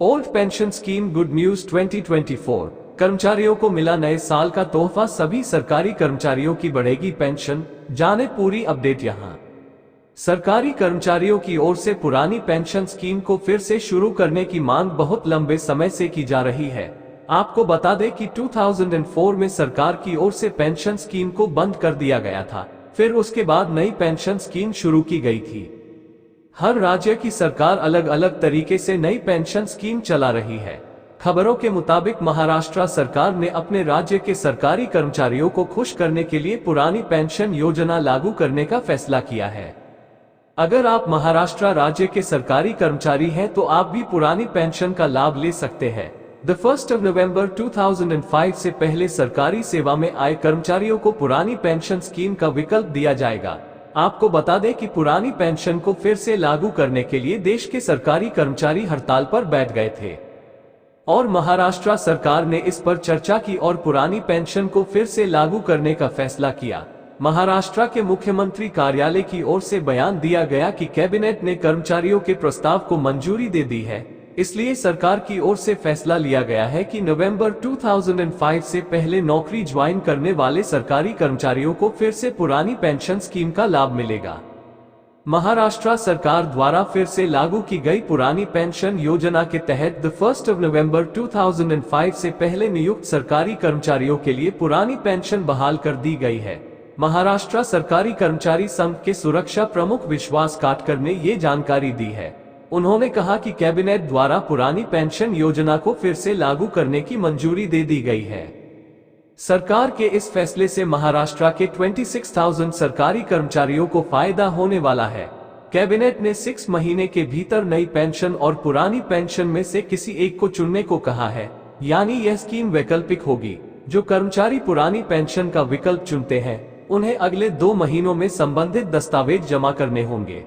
Old pension scheme good news 2024। कर्मचारियों को मिला नए साल का तोहफा, सभी सरकारी कर्मचारियों की बढ़ेगी पेंशन। जाने पूरी अपडेट यहां। सरकारी कर्मचारियों की ओर से पुरानी पेंशन स्कीम को फिर से शुरू करने की मांग बहुत लंबे समय से की जा रही है। आपको बता दें कि 2004 में सरकार की ओर से पेंशन स्कीम को बंद कर दिया गया था, फिर उसके बाद नई पेंशन स्कीम शुरू की गई थी। हर राज्य की सरकार अलग अलग तरीके से नई पेंशन स्कीम चला रही है। खबरों के मुताबिक महाराष्ट्र सरकार ने अपने राज्य के सरकारी कर्मचारियों को खुश करने के लिए पुरानी पेंशन योजना लागू करने का फैसला किया है। अगर आप महाराष्ट्र राज्य के सरकारी कर्मचारी हैं तो आप भी पुरानी पेंशन का लाभ ले सकते हैं। 1 नवंबर 2005 से पहले सरकारी सेवा में आए कर्मचारियों को पुरानी पेंशन स्कीम का विकल्प दिया जाएगा। आपको बता दें कि पुरानी पेंशन को फिर से लागू करने के लिए देश के सरकारी कर्मचारी हड़ताल पर बैठ गए थे और महाराष्ट्र सरकार ने इस पर चर्चा की और पुरानी पेंशन को फिर से लागू करने का फैसला किया। महाराष्ट्र के मुख्यमंत्री कार्यालय की ओर से बयान दिया गया कि कैबिनेट ने कर्मचारियों के प्रस्ताव को मंजूरी दे दी है, इसलिए सरकार की ओर से फैसला लिया गया है कि नवंबर 2005 से पहले नौकरी ज्वाइन करने वाले सरकारी कर्मचारियों को फिर से पुरानी पेंशन स्कीम का लाभ मिलेगा। महाराष्ट्र सरकार द्वारा फिर से लागू की गई पुरानी पेंशन योजना के तहत 1 नवंबर 2005 से पहले नियुक्त सरकारी कर्मचारियों के लिए पुरानी पेंशन बहाल कर दी गई है। महाराष्ट्र सरकारी कर्मचारी संघ के सुरक्षा प्रमुख विश्वास काटकर ने ये जानकारी दी है। उन्होंने कहा कि कैबिनेट द्वारा पुरानी पेंशन योजना को फिर से लागू करने की मंजूरी दे दी गई है। सरकार के इस फैसले से महाराष्ट्र के 26,000 सरकारी कर्मचारियों को फायदा होने वाला है। कैबिनेट ने 6 महीने के भीतर नई पेंशन और पुरानी पेंशन में से किसी एक को चुनने को कहा है, यानी यह स्कीम वैकल्पिक होगी। जो कर्मचारी पुरानी पेंशन का विकल्प चुनते हैं उन्हें अगले 2 महीनों में संबंधित दस्तावेज जमा करने होंगे।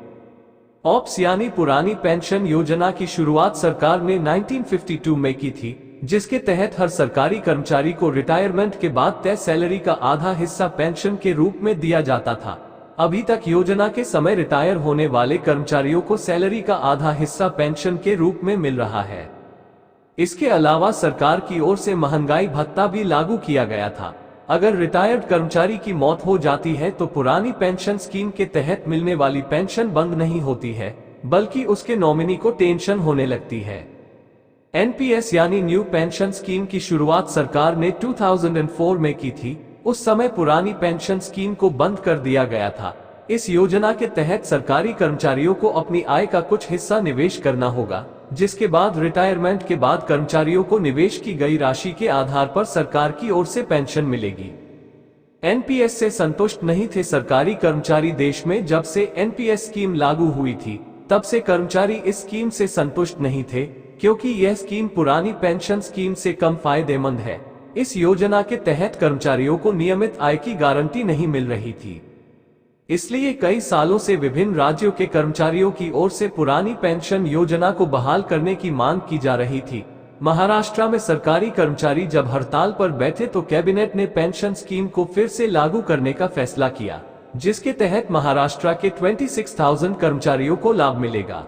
ऑप्स यानी पुरानी पेंशन योजना की शुरुआत सरकार ने 1952 में की थी, जिसके तहत हर सरकारी कर्मचारी को रिटायरमेंट के बाद तय सैलरी का आधा हिस्सा पेंशन के रूप में दिया जाता था। अभी तक योजना के समय रिटायर होने वाले कर्मचारियों को सैलरी का आधा हिस्सा पेंशन के रूप में मिल रहा है। इसके अलावा सरकार की ओर से महंगाई भत्ता भी लागू किया गया था। अगर रिटायर्ड कर्मचारी की मौत हो जाती है तो पुरानी पेंशन स्कीम के तहत मिलने वाली पेंशन बंद नहीं होती है, बल्कि उसके नॉमिनी को टेंशन होने लगती है। एनपीएस यानी न्यू पेंशन स्कीम की शुरुआत सरकार ने 2004 में की थी। उस समय पुरानी पेंशन स्कीम को बंद कर दिया गया था। इस योजना के तहत सरकारी कर्मचारियों को अपनी आय का कुछ हिस्सा निवेश करना होगा, जिसके बाद रिटायरमेंट के बाद कर्मचारियों को निवेश की गई राशि के आधार पर सरकार की ओर से पेंशन मिलेगी। एनपीएस से संतुष्ट नहीं थे सरकारी कर्मचारी। देश में जब से एनपीएस स्कीम लागू हुई थी तब से कर्मचारी इस स्कीम से संतुष्ट नहीं थे, क्योंकि यह स्कीम पुरानी पेंशन स्कीम से कम फायदेमंद है। इस योजना के तहत कर्मचारियों को नियमित आय की गारंटी नहीं मिल रही थी, इसलिए कई सालों से विभिन्न राज्यों के कर्मचारियों की ओर से पुरानी पेंशन योजना को बहाल करने की मांग की जा रही थी। महाराष्ट्र में सरकारी कर्मचारी जब हड़ताल पर बैठे तो कैबिनेट ने पेंशन स्कीम को फिर से लागू करने का फैसला किया, जिसके तहत महाराष्ट्र के 26,000 कर्मचारियों को लाभ मिलेगा।